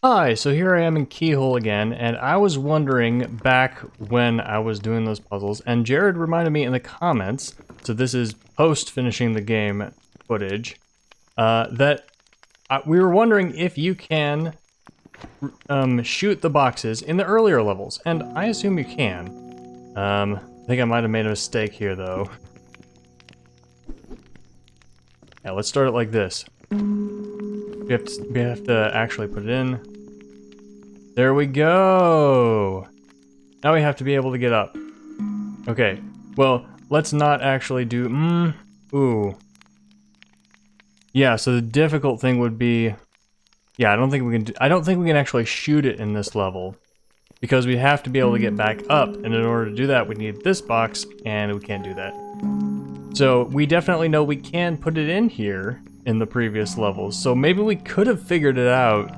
Hi, so here I am in Keyhole again, and I was wondering back when I was doing those puzzles, and Jared reminded me in the comments, so this is post finishing the game footage, that we were wondering if you can shoot the boxes in the earlier levels, and I assume you can. I think I might have made a mistake here though. Yeah, let's start it like this. We have to actually put it in. There we go! Now we have to be able to get up. Okay, well, let's not actually do, ooh. Yeah, so the difficult thing would be, yeah, I don't think we can actually shoot it in this level. Because we have to be able to get back up, and in order to do that, we need this box, and we can't do that. So we definitely know we can put it in here in the previous levels, so maybe we could have figured it out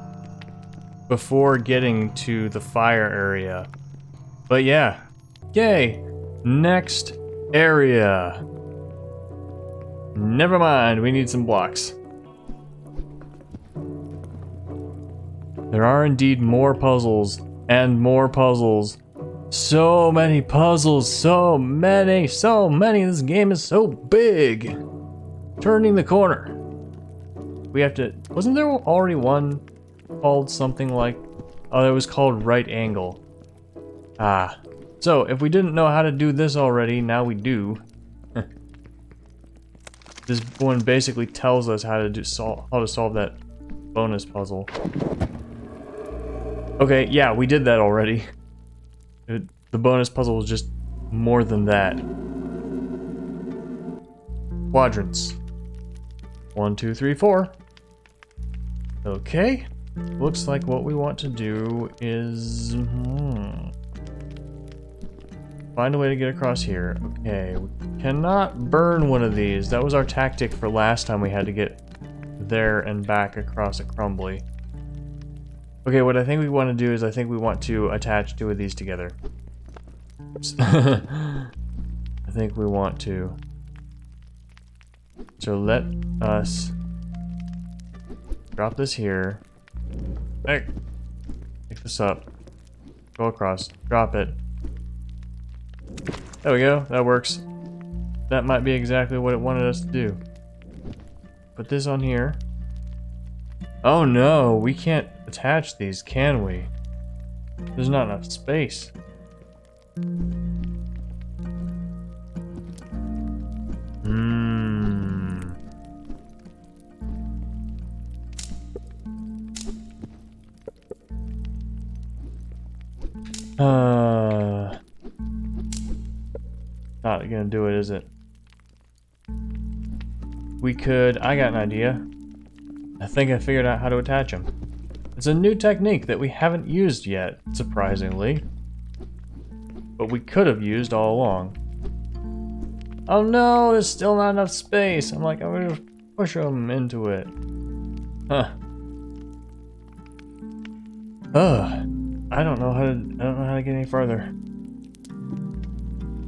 before getting to the fire area. But yeah, yay! Next area. Never mind, we need some blocks. There are indeed more puzzles and more puzzles. So many puzzles, so many. This game is so big. Turning the corner. We have to, wasn't there already one called something like, oh, it was called right angle. Ah, so if we didn't know how to do this already, now we do. This one basically tells us how to solve that bonus puzzle. Okay, yeah, we did that already. The bonus puzzle was just more than that. Quadrants. 1, 2, 3, 4. Okay. Looks like what we want to do is find a way to get across here. Okay, we cannot burn one of these. That was our tactic for last time we had to get there and back across a crumbly. Okay, what I think we want to do is I think we want to attach two of these together. Oops. I think we want to. So let us drop this here. Hey, pick this up. Go across. Drop it. There we go. That works. That might be exactly what it wanted us to do. Put this on here. Oh no, we can't attach these, can we? There's not enough space. Not gonna do it, is it? We could, I got an idea. I think I figured out how to attach them. It's a new technique that we haven't used yet, surprisingly. But we could have used all along. Oh no, there's still not enough space. I'm like, I'm gonna push them into it. Huh. Ugh. I don't know how to get any farther.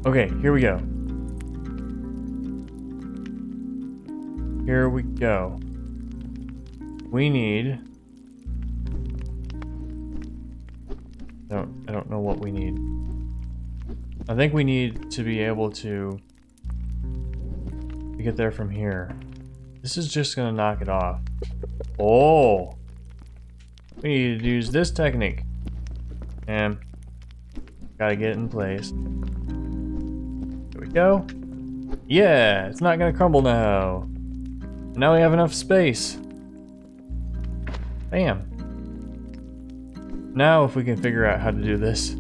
Okay, here we go. Here we go. We need, I don't know what we need. I think we need to be able to get there from here. This is just gonna knock it off. Oh! We need to use this technique. And gotta get it in place. There we go. Yeah, it's not gonna crumble now. Now we have enough space. Bam. Now if we can figure out how to do this.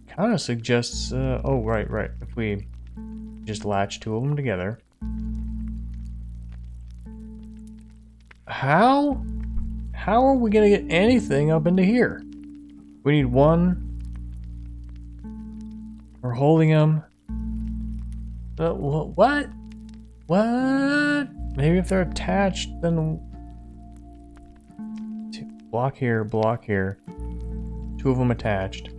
Kind of suggests, oh, right. If we just latch two of them together. How are we gonna get anything up into here? We need one. We're holding them. What? What? Maybe if they're attached, then block here, block here. Two of them attached.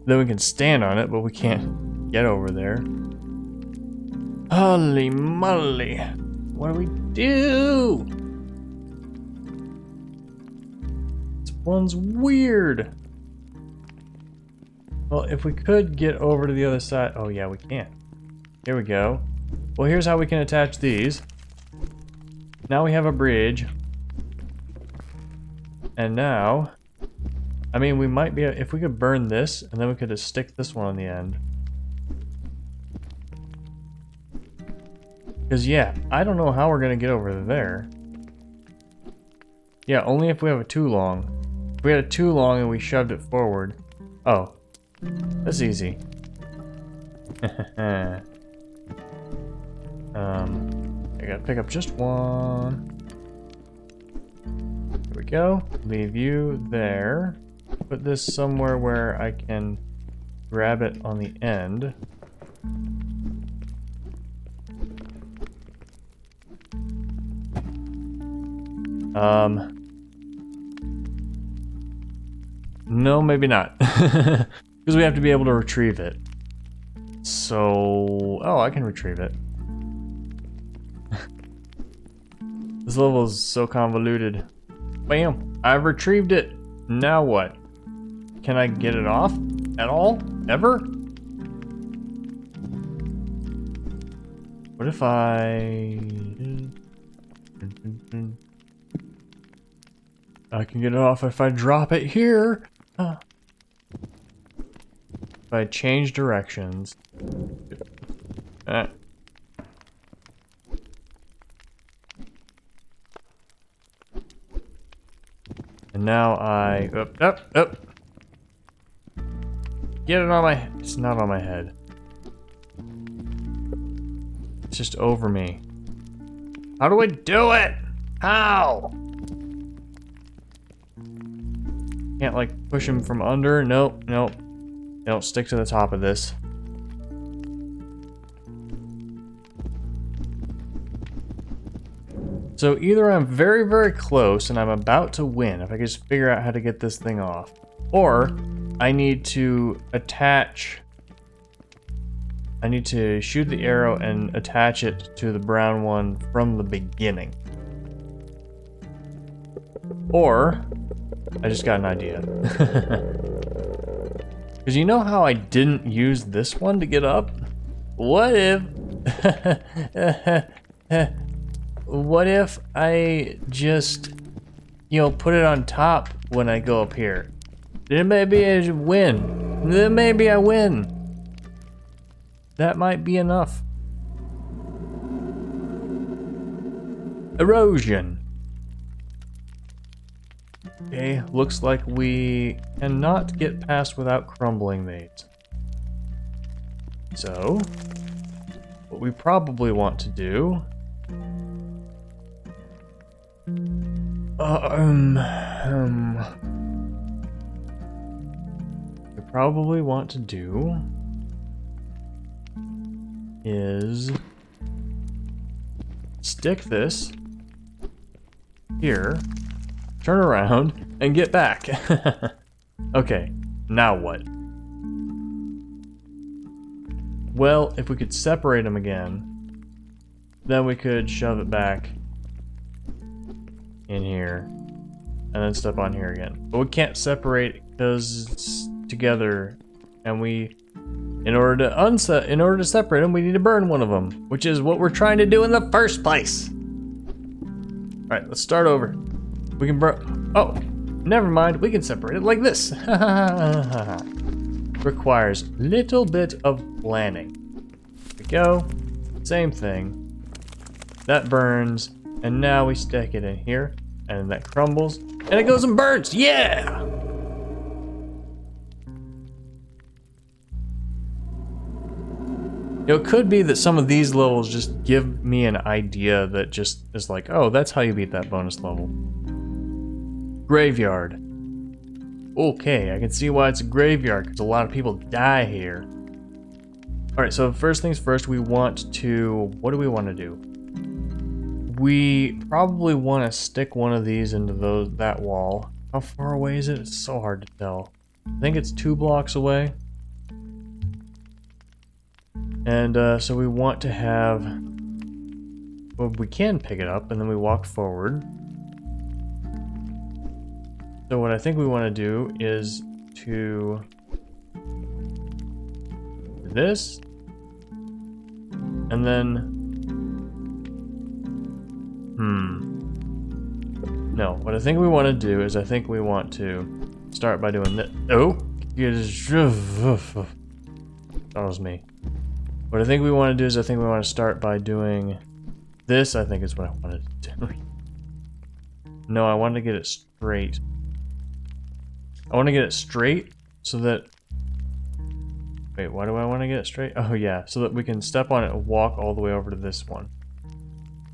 Then we can stand on it, but we can't get over there. Holy moly. What do we do? This one's weird. Well, if we could get over to the other side. Oh, yeah, we can. Here we go. Well, here's how we can attach these. Now we have a bridge. And now, I mean, we might be, if we could burn this, and then we could just stick this one on the end. Because, yeah, I don't know how we're going to get over there. Yeah, only if we have a too long. If we had a too long and we shoved it forward. Oh, that's easy. I gotta pick up just one. There we go. Leave you there. Put this somewhere where I can grab it on the end. No, maybe not. Because we have to be able to retrieve it. So, oh, I can retrieve it. This level is so convoluted. Bam! I've retrieved it. Now what? Can I get it off at all? Ever? What if I can get it off if I drop it here. If I change directions. And now I up. Get it on my. It's not on my head. It's just over me. How do I do it? How? Can't like push him from under. Nope. Don't stick to the top of this. So either I'm very, very close and I'm about to win if I can just figure out how to get this thing off, or I need to attach. I need to shoot the arrow and attach it to the brown one from the beginning. Or I just got an idea. Because you know how I didn't use this one to get up? What if... what if I just, put it on top when I go up here? Then maybe I win. Then maybe I win. That might be enough. Erosion. Okay, looks like we cannot get past without crumbling these. So, what we probably want to do... we probably want to do is stick this here, turn around, and get back. Okay, now what? Well, if we could separate them again, then we could shove it back in here and then step on here again. But we can't separate because it's together, and in order to separate them, we need to burn one of them, which is what we're trying to do in the first place. All right, let's start over. We can burn. Oh, never mind. We can separate it like this. Requires little bit of planning. There we go. Same thing. That burns, and now we stick it in here, and that crumbles, and it goes and burns. Yeah. It could be that some of these levels just give me an idea that just is like, oh, that's how you beat that bonus level. Graveyard. Okay, I can see why it's a graveyard, because a lot of people die here. Alright, so first things first, we want to... what do we want to do? We probably want to stick one of these into that wall. How far away is it? It's so hard to tell. I think it's 2 blocks away. And so we want to have, well, we can pick it up and then we walk forward. So what I think we want to do is to do this, and then, no, what I think we want to do is I think we want to start by doing this. Oh, that was me. What I think we want to do is I think we want to start by doing this. I think is what I wanted to do. No, I wanted to get it straight. I want to get it straight so that... Wait, why do I want to get it straight? Oh yeah, so that we can step on it and walk all the way over to this one.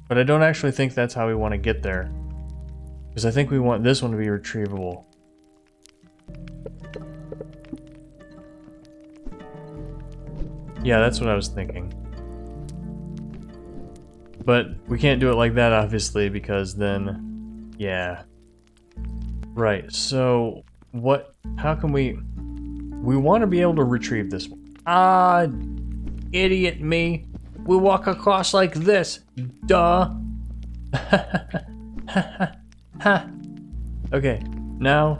But I don't actually think that's how we want to get there. Because I think we want this one to be retrievable. Yeah, that's what I was thinking. But we can't do it like that, obviously, because then... Yeah. Right, so... What... How can we... We want to be able to retrieve this one. Ah, idiot me. We walk across like this. Duh. Okay, now...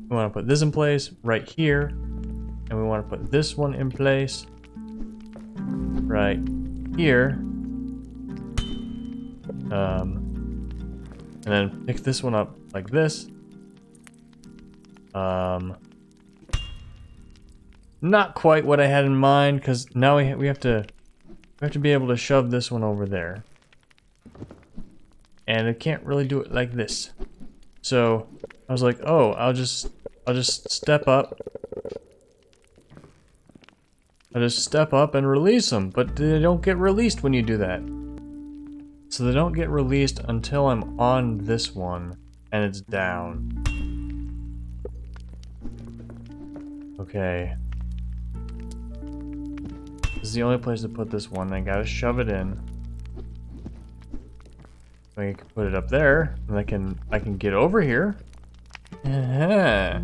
We want to put this in place right here. And we want to put this one in place right here. And then pick this one up like this. Not quite what I had in mind, because now we have to be able to shove this one over there. And it can't really do it like this. So I was like, oh, I'll just step up. I just step up and release them, but they don't get released when you do that. So they don't get released until I'm on this one and it's down. Okay. This is the only place to put this one. I gotta shove it in. I can put it up there, and I can get over here. I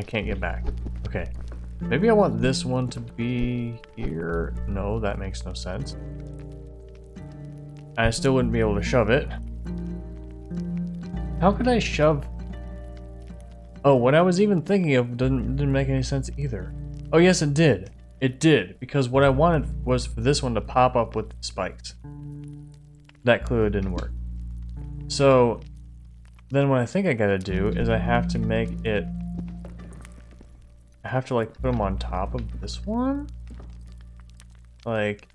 can't get back. Okay. Maybe I want this one to be here. No, that makes no sense. I still wouldn't be able to shove it. How could I shove? Oh, what I was even thinking of didn't make any sense either. Oh yes, it did. It did, because what I wanted was for this one to pop up with spikes. That clearly didn't work. So then what I think I gotta do is I have to make it... I have to like put them on top of this one? Like...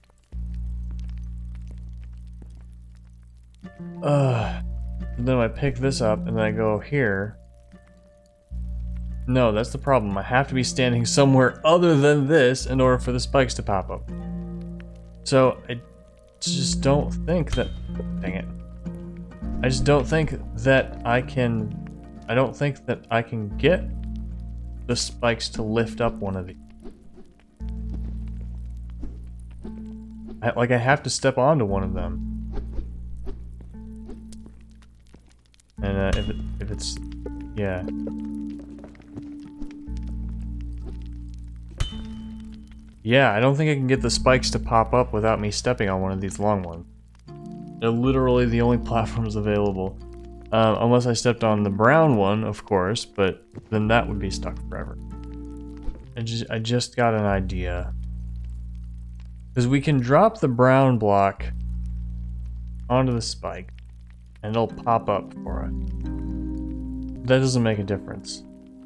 And then I pick this up and then I go here. No, that's the problem. I have to be standing somewhere other than this in order for the spikes to pop up. So I just don't think that... Dang it. I just don't think that I can... I don't think that I can get the spikes to lift up one of these. I have to step onto one of them. And if it's... Yeah. Yeah, I don't think I can get the spikes to pop up without me stepping on one of these long ones. They're literally the only platforms available. Unless I stepped on the brown one, of course, but then that would be stuck forever. I just got an idea. Because we can drop the brown block onto the spike, and it'll pop up for it. That doesn't make a difference.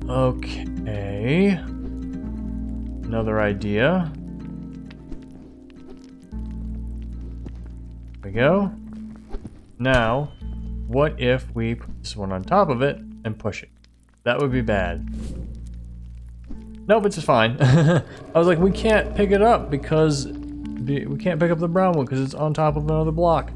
Okay. Another idea. There we go. Now, what if we put this one on top of it and push it? That would be bad. Nope, it's fine. I was like, we can't pick it up because we can't pick up the brown one because it's on top of another block.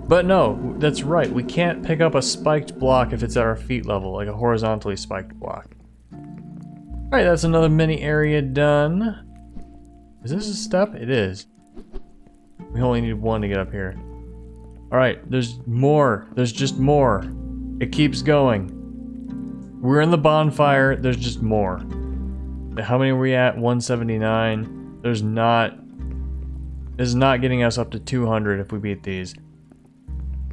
But no, that's right. We can't pick up a spiked block if it's at our feet level, like a horizontally spiked block. Alright, that's another mini area done. Is this a step? It is. We only need one to get up here. Alright, there's more. There's just more. It keeps going. We're in the bonfire. There's just more. How many are we at? 179. There's not... This is not getting us up to 200 if we beat these.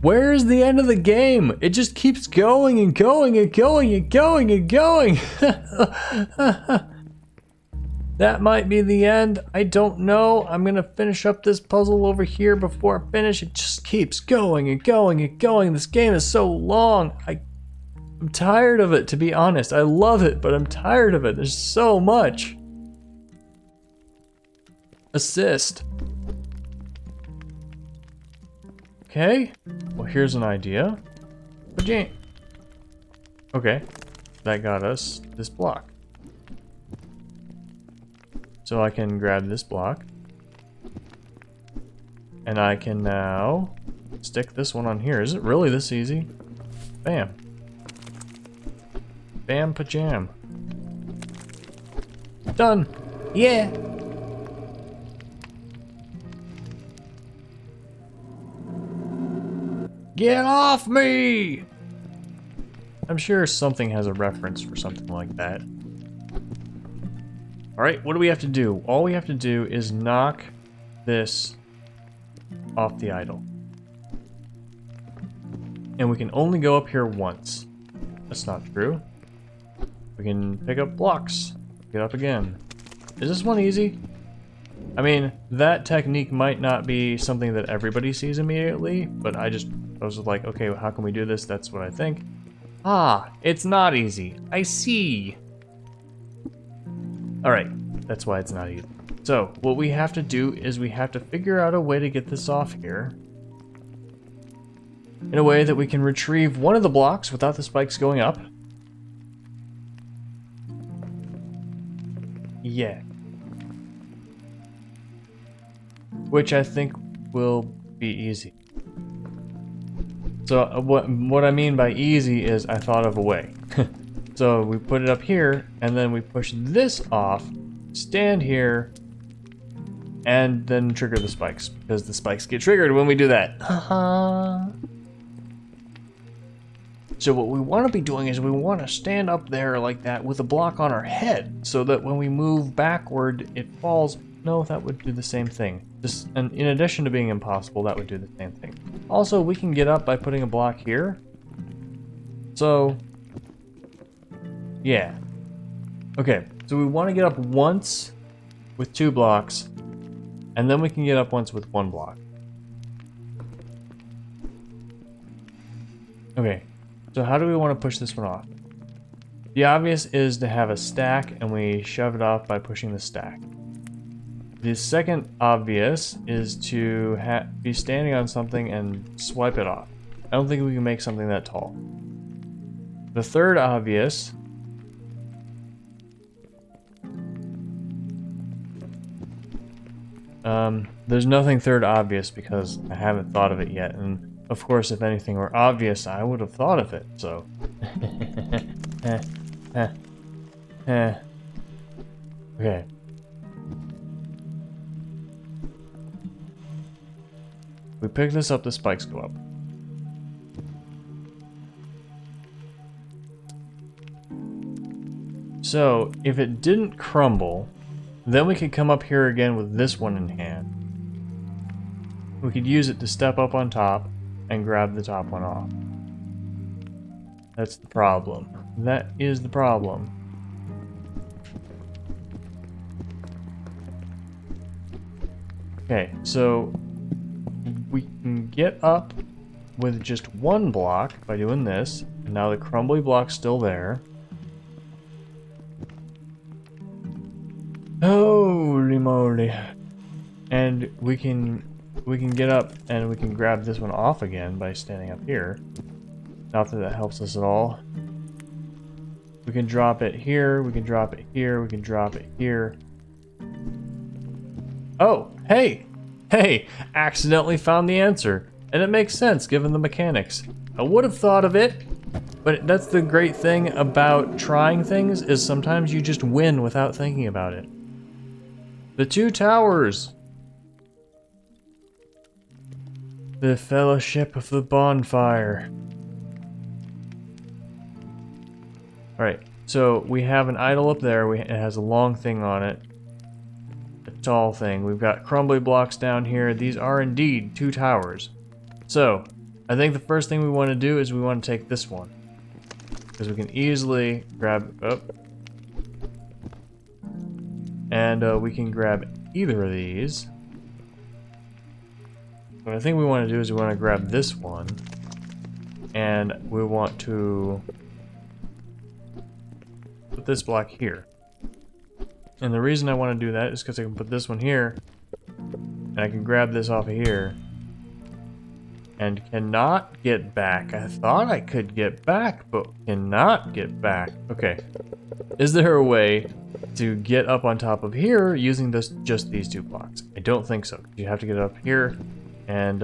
Where is the end of the game? It just keeps going and going and going and going and going. That might be the end. I don't know. I'm gonna finish up this puzzle over here before I finish. It just keeps going and going and going. This game is so long. I'm tired of it, to be honest. I love it, but I'm tired of it. There's so much. Assist. Okay. Well, here's an idea. Okay. That got us this block. So I can grab this block. And I can now stick this one on here. Is it really this easy? Bam. Bam pajam. Done. Yeah. Get off me! I'm sure something has a reference for something like that. Alright, what do we have to do? All we have to do is knock this off the idol. And we can only go up here once. That's not true. We can pick up blocks. Get up again. Is this one easy? I mean, that technique might not be something that everybody sees immediately, but I was like, okay, well, how can we do this? That's what I think. Ah, it's not easy. I see. Alright, that's why it's not easy. So, what we have to do is we have to figure out a way to get this off here in a way that we can retrieve one of the blocks without the spikes going up. Yeah. Which I think will be easy. So what I mean by easy is I thought of a way. So we put it up here, and then we push this off, stand here, and then trigger the spikes, because the spikes get triggered when we do that. So what we want to be doing is we want to stand up there like that with a block on our head, so that when we move backward, it falls. No, that would do the same thing. And in addition to being impossible, that would do the same thing. Also, we can get up by putting a block here. So, yeah. Okay, so we want to get up once with 2 blocks, and then we can get up once with 1 block. Okay, so how do we want to push this one off? The obvious is to have a stack, and we shove it off by pushing the stack. The second obvious is to be standing on something and swipe it off. I don't think we can make something that tall. The third obvious there's nothing third obvious because I haven't thought of it yet, and of course if anything were obvious I would have thought of it, so okay. We pick this up, the spikes go up. So, if it didn't crumble, then we could come up here again with this one in hand. We could use it to step up on top and grab the top one off. That's the problem. That is the problem. Okay, so we can get up with just 1 block by doing this, and now the crumbly block's still there. Holy moly. And we can get up and we can grab this one off again by standing up here. Not that that helps us at all. We can drop it here, we can drop it here, we can drop it here. Oh, hey! Hey! Accidentally found the answer. And it makes sense given the mechanics. I would have thought of it, but that's the great thing about trying things, is sometimes you just win without thinking about it. The 2 towers! The Fellowship of the Bonfire. Alright, so we have an idol up there. It has a long thing on it. A tall thing. We've got crumbly blocks down here. These are indeed 2 towers. So, I think the first thing we want to do is we want to take this one. Because we can easily grab... Oh. And we can grab either of these. What I think we want to do is we want to grab this one. And we want to put this block here. And the reason I want to do that is because I can put this one here. And I can grab this off of here. And cannot get back. I thought I could get back, but cannot get back. Okay. Is there a way to get up on top of here using just these 2 blocks? I don't think so. You have to get up here. And,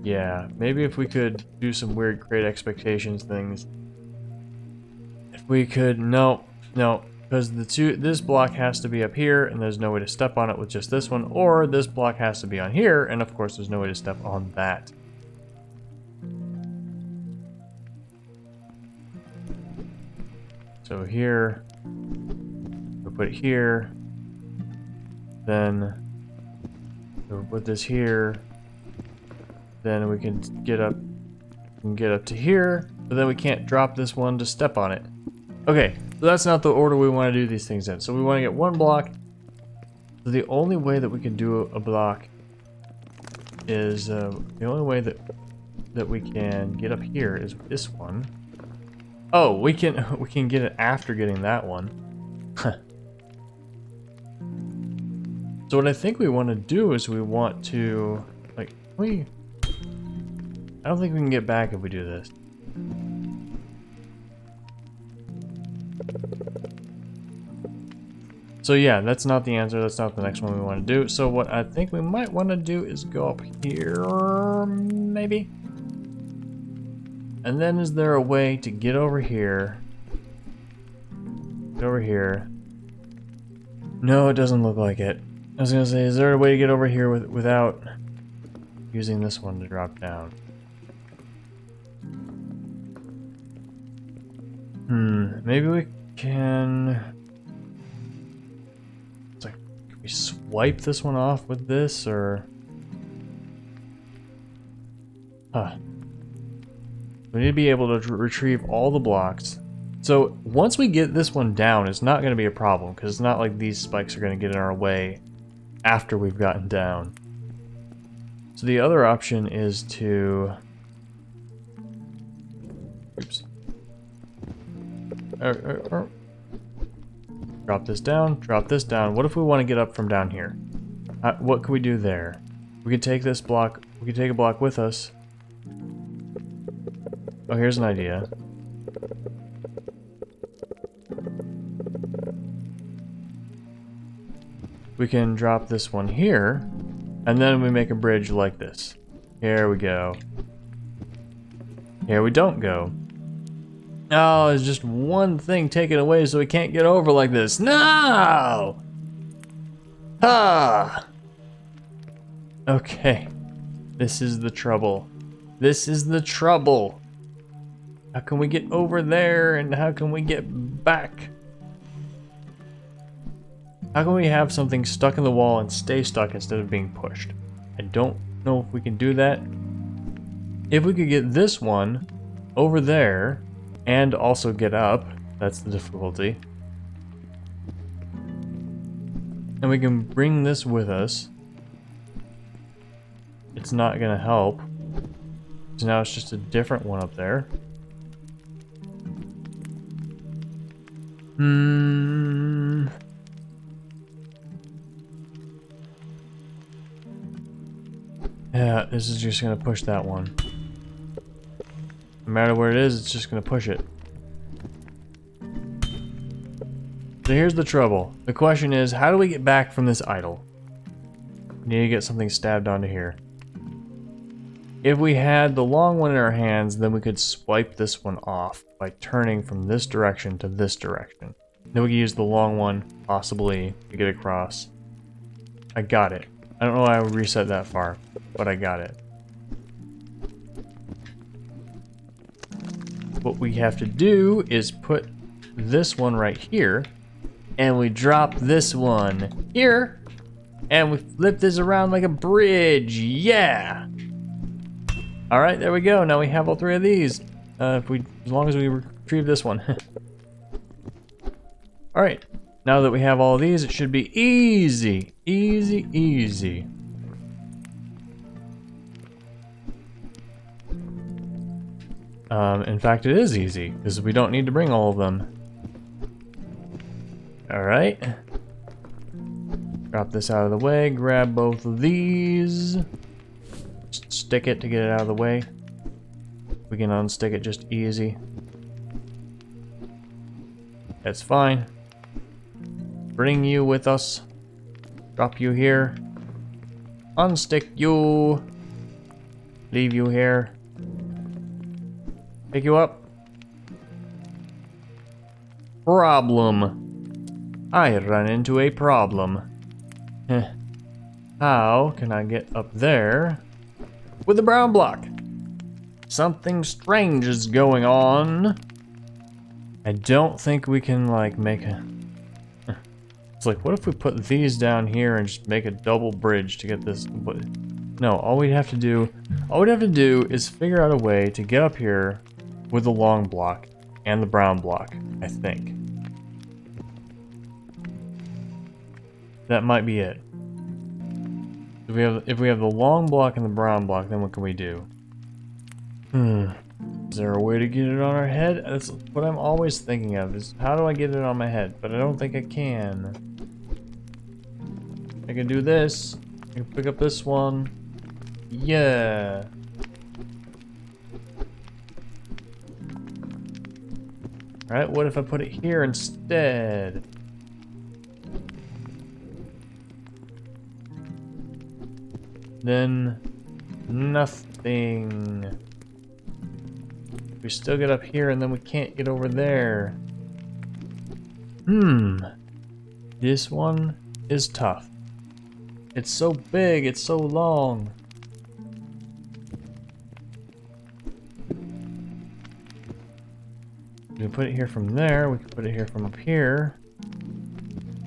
yeah. Maybe if we could do some weird Great Expectations things. If we could... No. Because this block has to be up here, and there's no way to step on it with just this one, or this block has to be on here, and of course there's no way to step on that. So here, we put it here, then we'll put this here, then we can get up to here, but then we can't drop this one to step on it. Okay, so that's not the order we want to do these things in. So we want to get 1 block. So the only way that we can do a block is the only way that we can get up here is this one. Oh, we can get it after getting that one. So what I think we want to do is we want to I don't think we can get back if we do this. So yeah, that's not the answer. That's not the next one we want to do. So what I think we might want to do is go up here, maybe? And then is there a way to get over here? Get over here. No, it doesn't look like it. I was gonna say, is there a way to get over here without using this one to drop down? Maybe we can... We swipe this one off with this, or... Huh. We need to be able to retrieve all the blocks. So, once we get this one down, it's not going to be a problem, because it's not like these spikes are going to get in our way after we've gotten down. So the other option is to... Oops. Drop this down, drop this down. What if we want to get up from down here? What can we do there? We could take this block, we could take a block with us. Oh, here's an idea. We can drop this one here, and then we make a bridge like this. Here we go. Here we don't go. Oh, there's just one thing taken away so we can't get over like this. No! Ah! Okay. This is the trouble. This is the trouble. How can we get over there and how can we get back? How can we have something stuck in the wall and stay stuck instead of being pushed? I don't know if we can do that. If we could get this one over there and also get up, that's the difficulty. And we can bring this with us. It's not gonna help. So now it's just a different one up there. Yeah, this is just gonna push that one. No matter where it is, it's just gonna push it. So here's the trouble. The question is, how do we get back from this idol? We need to get something stabbed onto here. If we had the long one in our hands, then we could swipe this one off by turning from this direction to this direction. Then we could use the long one, possibly, to get across. I got it. I don't know why I would reset that far, but I got it. what we have to do is put this one right here, and we drop this one here, and we flip this around like a bridge. Yeah! Alright, there we go. Now we have all three of these. As long as we retrieve this one. Alright, now that we have all of these, it should be easy. Easy, easy. In fact, it is easy, because we don't need to bring all of them. Alright. Drop this out of the way, grab both of these. Stick it to get it out of the way. We can unstick it just easy. That's fine. Bring you with us. Drop you here. Unstick you. Leave you here. Pick you up. Problem. I run into a problem. How can I get up there with the brown block? Something strange is going on. I don't think we can like make a... It's like, what if we put these down here and just make a double bridge to get this? No, all we'd have to do is figure out a way to get up here with the long block and the brown block, I think. That might be it. If we have the long block and the brown block, then what can we do? Is there a way to get it on our head? That's what I'm always thinking of, is how do I get it on my head? But I don't think I can. I can do this. I can pick up this one. Yeah. Alright, what if I put it here instead? Then nothing. We still get up here and then we can't get over there. This one is tough. It's so big, it's so long. We can put it here from there, we can put it here from up here.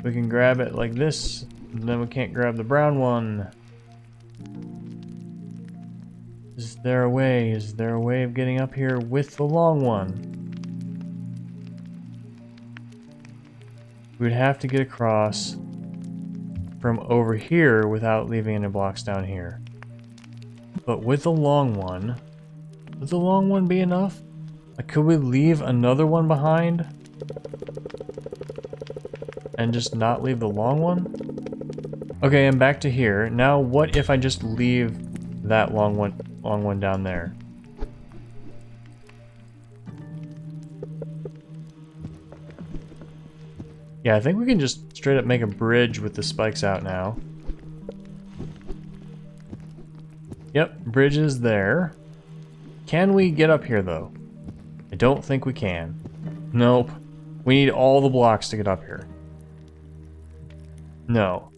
We can grab it like this, and then we can't grab the brown one. Is there a way? Is there a way of getting up here with the long one? We'd have to get across from over here without leaving any blocks down here. But with the long one, would the long one be enough? Like, could we leave another one behind? And just not leave the long one? Okay, I'm back to here. Now what if I just leave that long one down there? Yeah, I think we can just straight up make a bridge with the spikes out now. Yep, bridge is there. Can we get up here though? I don't think we can. Nope. We need all the blocks to get up here. No.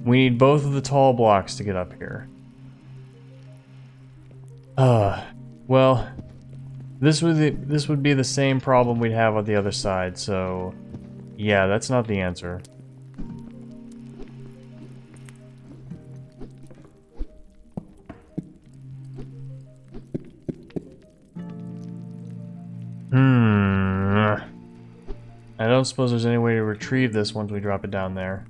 We need both of the tall blocks to get up here. Well, this would be the same problem we'd have on the other side, so yeah, that's not the answer. I don't suppose there's any way to retrieve this once we drop it down there.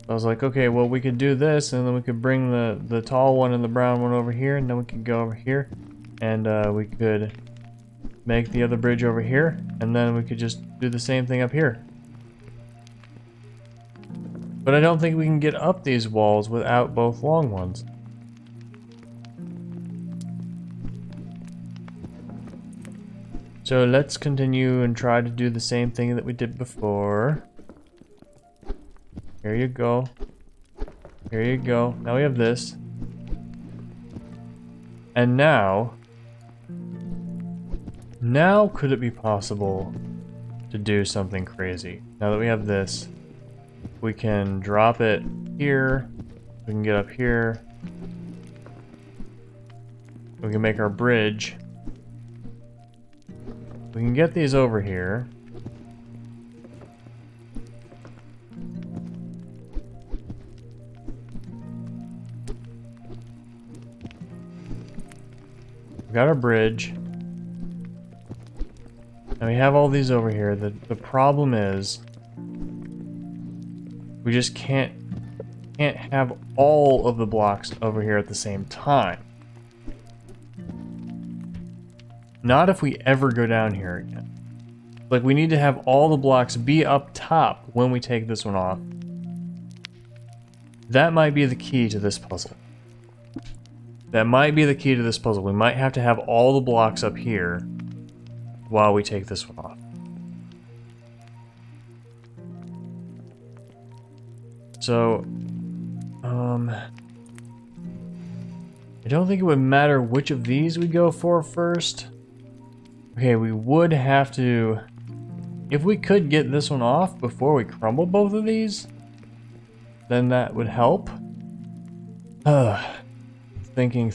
I was like, okay, well, we could do this, and then we could bring the tall one and the brown one over here, and then we could go over here, and we could make the other bridge over here, and then we could just do the same thing up here. But I don't think we can get up these walls without both long ones. So let's continue and try to do the same thing that we did before. Here you go. Here you go. Now we have this. And now could it be possible to do something crazy? Now that we have this, we can drop it here. We can get up here. We can make our bridge. we can get these over here. We got our bridge. And we have all these over here. The problem is we just can't have all of the blocks over here at the same time. Not if we ever go down here again. Like, we need to have all the blocks be up top when we take this one off. That might be the key to this puzzle. That might be the key to this puzzle. We might have to have all the blocks up here while we take this one off. So, I don't think it would matter which of these we go for first. Okay, we would have to... If we could get this one off before we crumble both of these, then that would help. Thinking.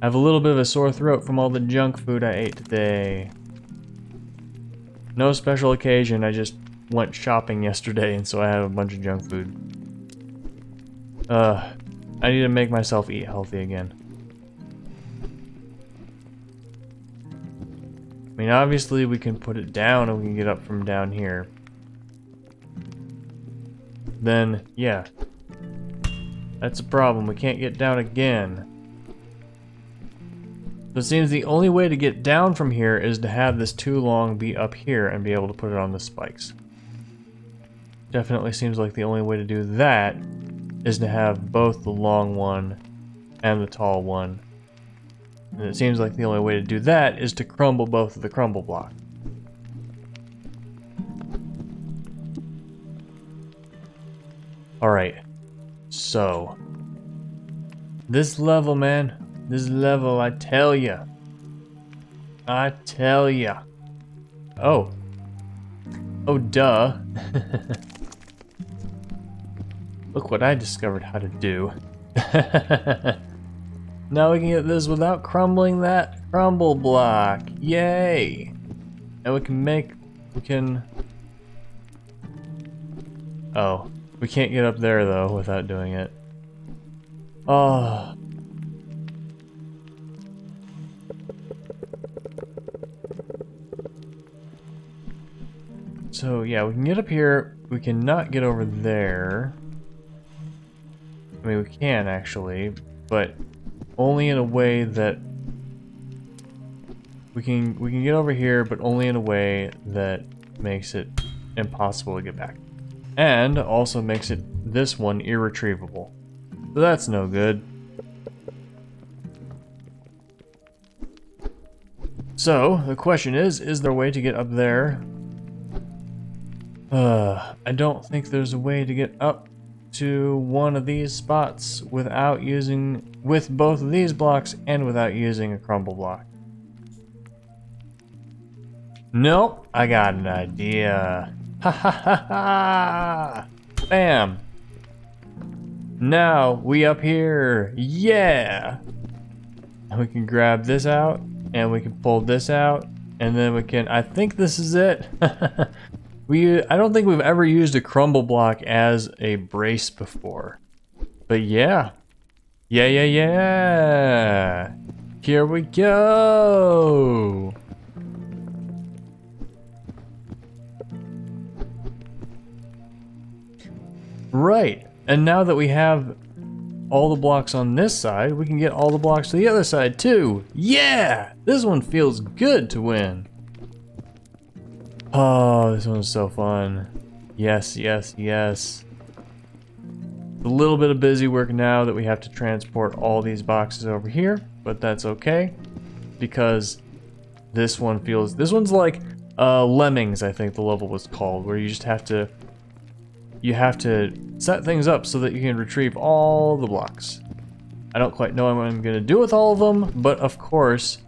I have a little bit of a sore throat from all the junk food I ate today. No special occasion, I just went shopping yesterday, and so I had a bunch of junk food. I need to make myself eat healthy again. I mean, obviously we can put it down and we can get up from down here. Then, yeah. That's a problem. We can't get down again. So it seems the only way to get down from here is to have this too long be up here and be able to put it on the spikes. Definitely seems like the only way to do that is to have both the long one and the tall one. And it seems like the only way to do that is to crumble both of the crumble blocks. Alright, so this level, man, this level, I tell ya. Oh, duh. Look what I discovered how to do. Now we can get this without crumbling that crumble block. Yay! And we can... Oh, we can't get up there though without doing it. Oh. So yeah, we can get up here. We cannot get over there. I mean, we can actually, but only in a way that we can get over here, but only in a way that makes it impossible to get back. And also makes it this one irretrievable. So that's no good. So the question is there a way to get up there? I don't think there's a way to get up to one of these spots with both of these blocks and without using a crumble block. Nope, I got an idea. Ha ha ha ha! Bam! Now we up here, yeah! And we can grab this out, and we can pull this out, and then we can, I think this is it. I don't think we've ever used a crumble block as a brace before. But yeah. Yeah. Here we go. Right. And now that we have all the blocks on this side, we can get all the blocks to the other side too. Yeah! This one feels good to win. Oh, this one's so fun. Yes. A little bit of busy work now that we have to transport all these boxes over here, but that's okay because this one's like Lemmings, I think the level was called, where you just have to set things up so that you can retrieve all the blocks. I don't quite know what I'm gonna do with all of them, but of course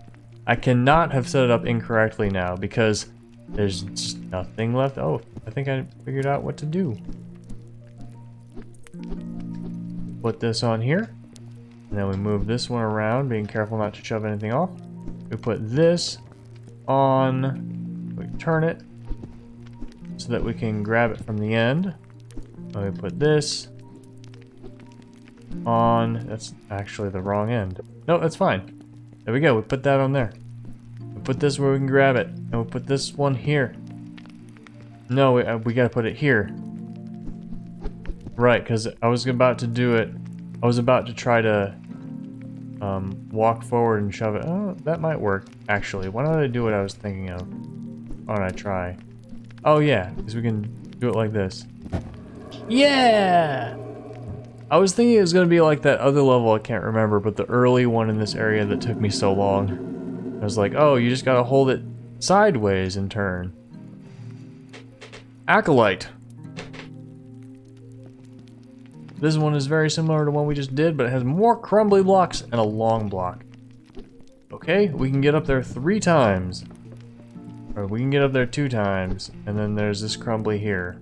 I cannot have set it up incorrectly now because there's just nothing left. Oh, I think I figured out what to do. Put this on here, and then we move this one around, being careful not to shove anything off. We put this on. We turn it so that we can grab it from the end. And we put this on. That's actually the wrong end. No, that's fine. There we go. We put that on there. We put this where we can grab it. And we put this one here. No, we gotta put it here. Right, because I was about to do it. I was about to try to walk forward and shove it. Oh, that might work, actually. Why don't I do what I was thinking of? Why don't I try? Oh, yeah, because we can do it like this. Yeah! I was thinking it was going to be like that other level, I can't remember, but the early one in this area that took me so long. I was like, oh, you just got to hold it sideways and turn. Acolyte. This one is very similar to the one we just did, but it has more crumbly blocks and a long block. Okay, we can get up there 3 times. Or we can get up there 2 times, and then there's this crumbly here.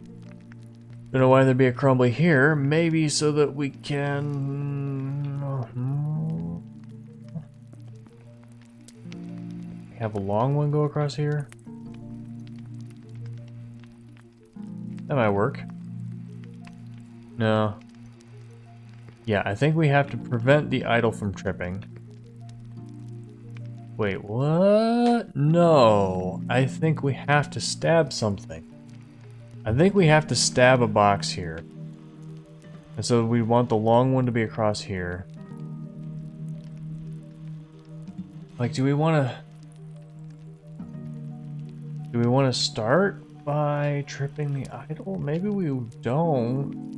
Don't know why there'd be a crumbly here. Maybe so that we can have a long one go across here. That might work. No. Yeah, I think we have to prevent the idol from tripping. Wait, what? No. I think we have to stab something. I think we have to stab a box here. And so we want the long one to be across here. Like, do we want to start by tripping the idol? Maybe we don't.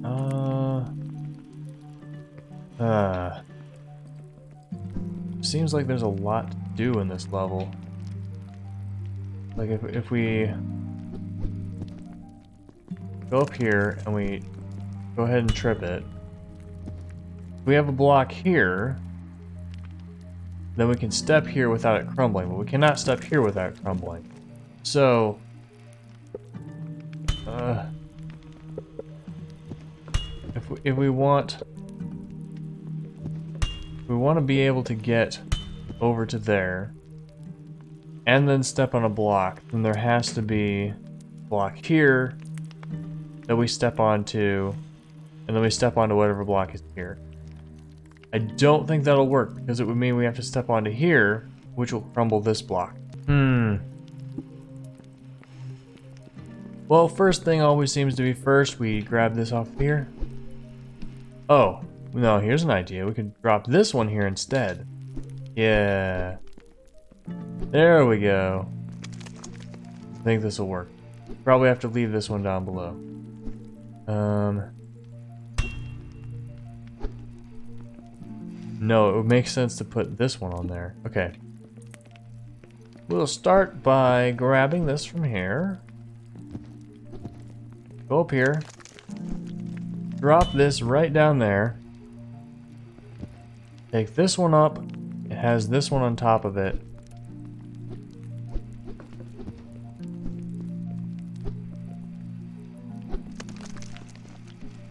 Seems like there's a lot to do in this level. Like if we go up here and we go ahead and trip it. If we have a block here, then we can step here without it crumbling, but we cannot step here without it crumbling. So if we want to be able to get over to there and then step on a block, then there has to be a block here that we step onto, and then we step onto whatever block is here. I don't think that'll work because it would mean we have to step onto here, which will crumble this block. Well, first thing always seems to be first. We grab this off here. Oh, no, here's an idea. We could drop this one here instead. Yeah. There we go. I think this will work. Probably have to leave this one down below. No, it would make sense to put this one on there. Okay. We'll start by grabbing this from here. Go up here. Drop this right down there. Take this one up. It has this one on top of it.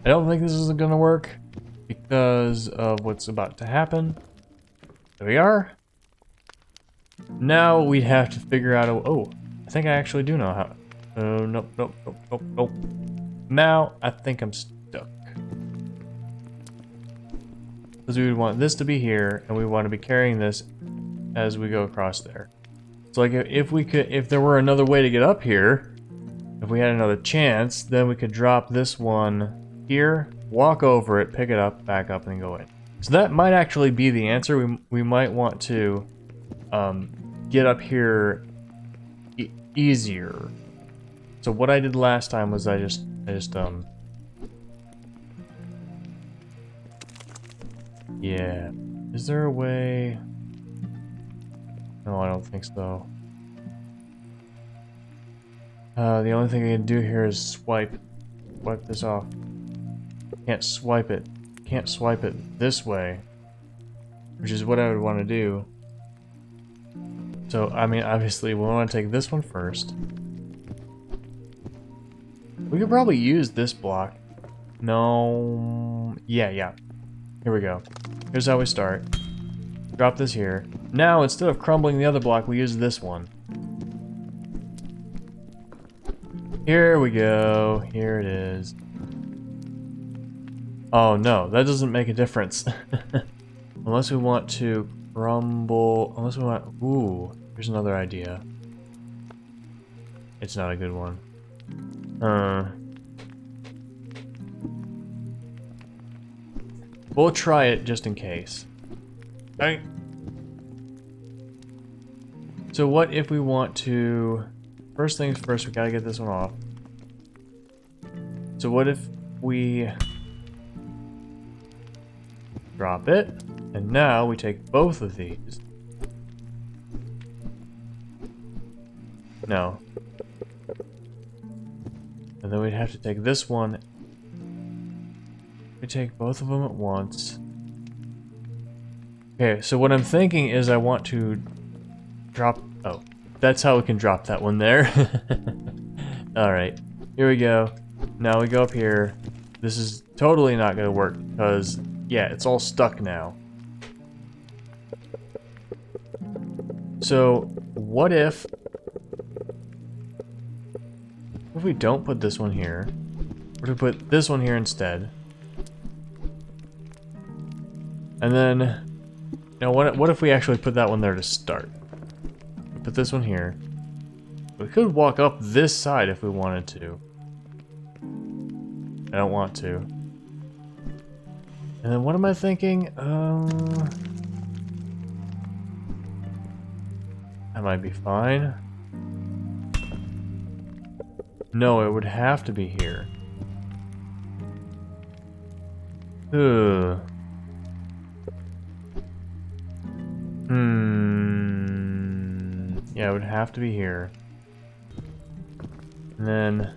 I don't think this is gonna work because of what's about to happen. There we are. Now we have to figure out oh, I think I actually do know how. Oh, nope. Now I think I'm stuck. Because we would want this to be here, and we want to be carrying this as we go across there. So like if there were another way to get up here, if we had another chance, then we could drop this one here, walk over it, pick it up, back up, and then go in. So that might actually be the answer. We might want to get up here easier. So what I did last time was I just yeah. Is there a way? No, I don't think so. The only thing I can do here is wipe this off. Can't swipe it. Can't swipe it this way, which is what I would want to do. So, I mean, obviously, we want to take this one first. We could probably use this block. No. Yeah. Here we go. Here's how we start. Drop this here. Now, instead of crumbling the other block, we use this one. Here we go. Here it is. Oh no, that doesn't make a difference. Unless we want to crumble... Unless we want... Ooh, here's another idea. It's not a good one. We'll try it just in case. Okay. So what if we want to... First things first, we gotta get this one off. So what if we... drop it, and now we take both of these. No. And then we'd have to take this one. We take both of them at once. Okay, so what I'm thinking is I want to drop... Oh, that's how we can drop that one there. Alright, here we go. Now we go up here. This is totally not going to work because, yeah, it's all stuck now. So, what if we don't put this one here? What if we put this one here instead? And then, you know, what if we actually put that one there to start? We put this one here. We could walk up this side if we wanted to. I don't want to. And then what am I thinking? That might be fine. No, it would have to be here. Ugh. Yeah, it would have to be here. And then...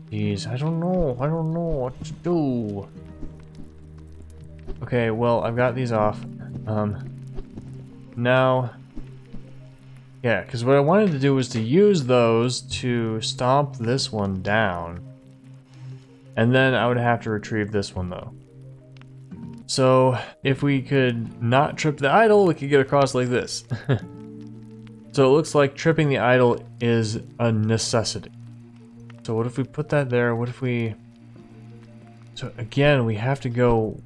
Jeez, I don't know what to do. Okay, well, I've got these off. Now... Yeah, because what I wanted to do was to use those to stomp this one down. And then I would have to retrieve this one, though. So, if we could not trip the idol, we could get across like this. So it looks like tripping the idol is a necessity. So what if we put that there? What if we... So again, we'd have to go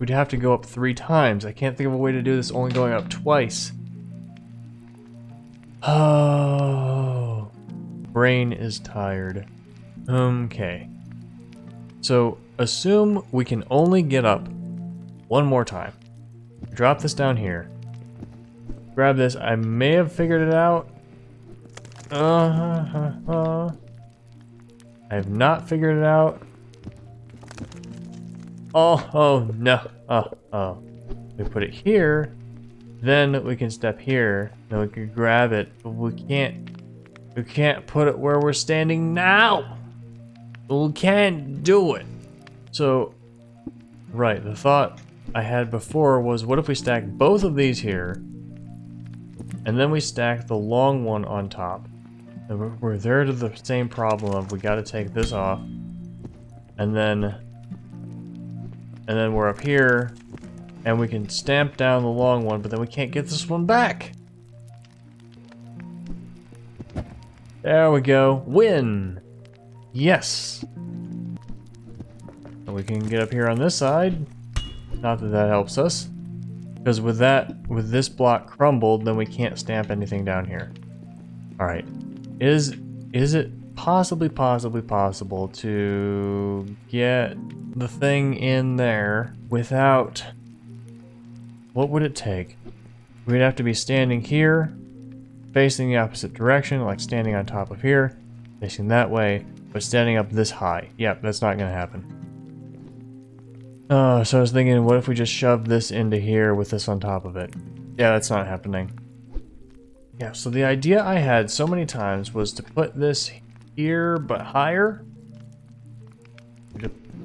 up 3 times. I can't think of a way to do this only going up twice. Oh, brain is tired. Okay. So assume we can only get up one more time. Drop this down here. Grab this. I may have figured it out. I have not figured it out. Oh no. Oh. We put it here. Then we can step here. Then we can grab it. But we can't put it where we're standing now. We can't do it. So, right, the thought I had before was, what if we stack both of these here, and then we stack the long one on top? And we're there to the same problem of we got to take this off, and then we're up here, and we can stamp down the long one, but then we can't get this one back. There we go. Win! Yes! And we can get up here on this side. Not that that helps us. Because with this block crumbled, then we can't stamp anything down here. Alright. Is it possibly possible to get the thing in there without... What would it take? We'd have to be standing here, facing the opposite direction, like standing on top of here, facing that way, but standing up this high. Yep, that's not going to happen. So I was thinking, what if we just shove this into here with this on top of it? Yeah, that's not happening. Yeah, so the idea I had so many times was to put this here, but higher.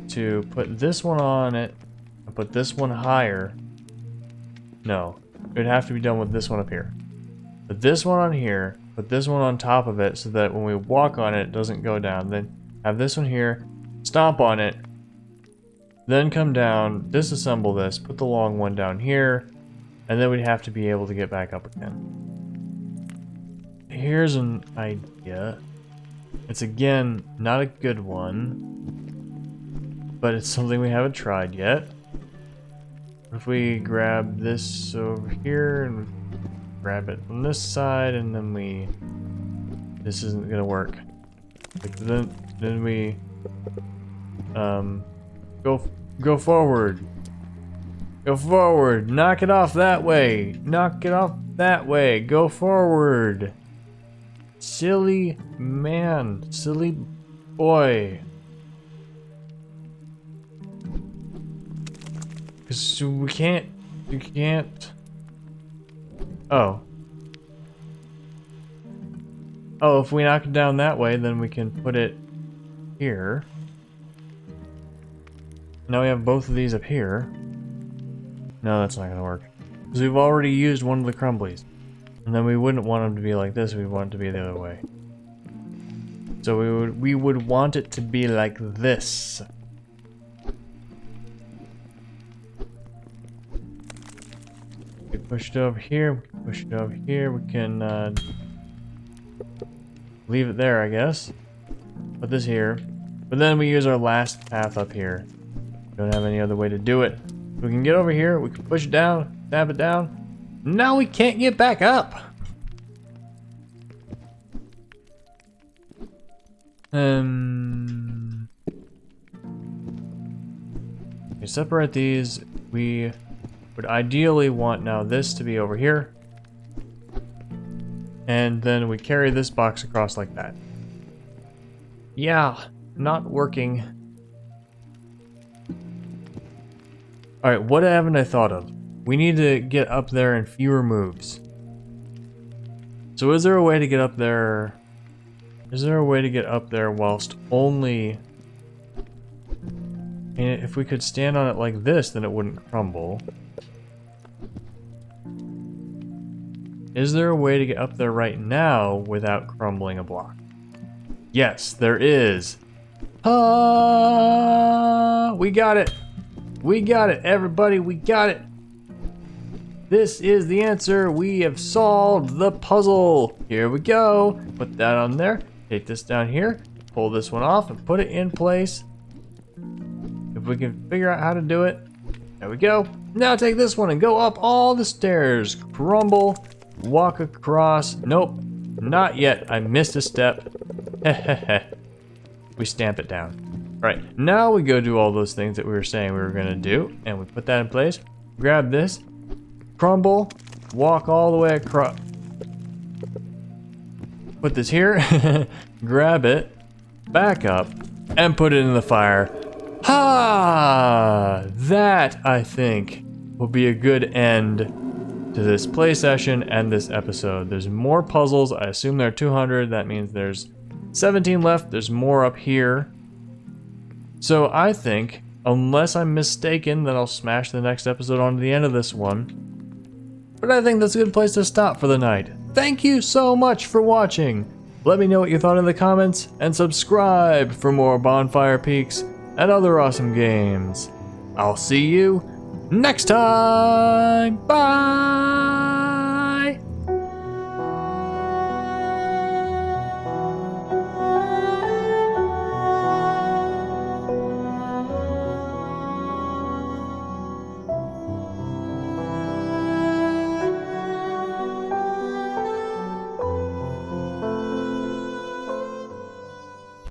To put this one on it, and put this one higher. No, it would have to be done with this one up here. Put this one on here, put this one on top of it so that when we walk on it, it doesn't go down. Then have this one here, stomp on it, then come down, disassemble this, put the long one down here, and then we'd have to be able to get back up again. here's an idea. It's again not a good one, but it's something we haven't tried yet. If we grab this over here and grab it from this side, and then this isn't gonna work. Like then we go forward. Go forward. Knock it off that way. Knock it off that way. Go forward. Silly man. Silly boy. Because we can't. You can't. Oh. Oh, if we knock it down that way, then we can put it here. Now we have both of these up here. No, that's not gonna work. Because we've already used one of the crumblies. And then we wouldn't want them to be like this, we want it to be the other way. So we would want it to be like this. We push it over here, we can push it over here, we can leave it there, I guess. Put this here. But then we use our last path up here. Don't have any other way to do it. We can get over here, we can push it down, stab it down. Now we can't get back up! We separate these. We would ideally want now this to be over here. And then we carry this box across like that. Yeah, not working. Alright, what haven't I thought of? We need to get up there in fewer moves. So is there a way to get up there? Is there a way to get up there whilst only... And if we could stand on it like this, then it wouldn't crumble. Is there a way to get up there right now without crumbling a block? Yes, there is. Ah, we got it. We got it, everybody, we got it. This is the answer. We have solved the puzzle. Here we go. Put that on there. Take this down here. Pull this one off and put it in place. If we can figure out how to do it. There we go. Now take this one and go up all the stairs. Crumble. Walk across. Nope. Not yet. I missed a step. We stamp it down. Right, now we go do all those things that we were saying we were gonna do, and we put that in place. Grab this, crumble, walk all the way across. Put this here, grab it, back up, and put it in the fire. Ha! That, I think, will be a good end to this play session and this episode. There's more puzzles. I assume there are 200. That means there's 17 left. There's more up here. So I think, unless I'm mistaken, that I'll smash the next episode onto the end of this one. But I think that's a good place to stop for the night. Thank you so much for watching. Let me know what you thought in the comments, and subscribe for more Bonfire Peaks and other awesome games. I'll see you next time. Bye!